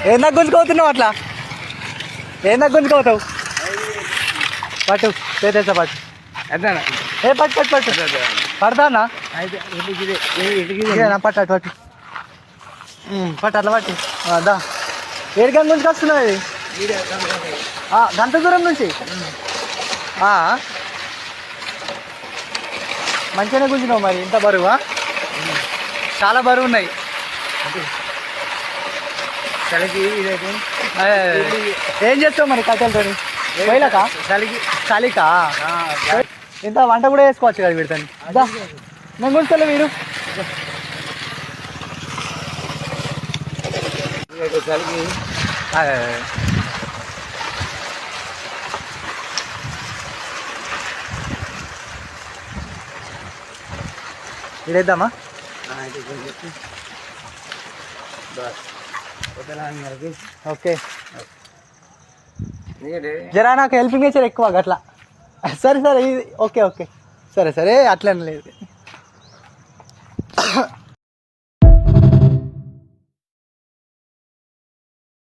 ఏందా గుంజుకోతున్నావు అట్లా? ఏందా గుంజుకోతావు? పట్టు చేతేస్తా పట్టు. ఏ పట్టు పట్టు పట్టు పడతానా? పట్టు అటు పట్టు పట్టు అట్లా పట్టు. దా ఏడు గంట నుంచి వస్తున్నావు ఇది? గంట దూరం నుంచి మంచిగానే గుంజినావు. మరి ఇంత బరువా? చాలా బరువు ఉన్నాయి. ఏం చేస్తావు మరి కట్టెలతో? పోయిలాకా చలికా? ఇంత వంట కూడా వేసుకోవచ్చు కదా వీడితో. నేను గుంజుకోలే వీడు. ఇదేద్దామా? ఓకే జరా నాకు హెల్పింగ్ నేచర్ ఎక్కువ అట్లా. సరే సరే ఓకే ఓకే సరే సరే అట్లనే లేదు.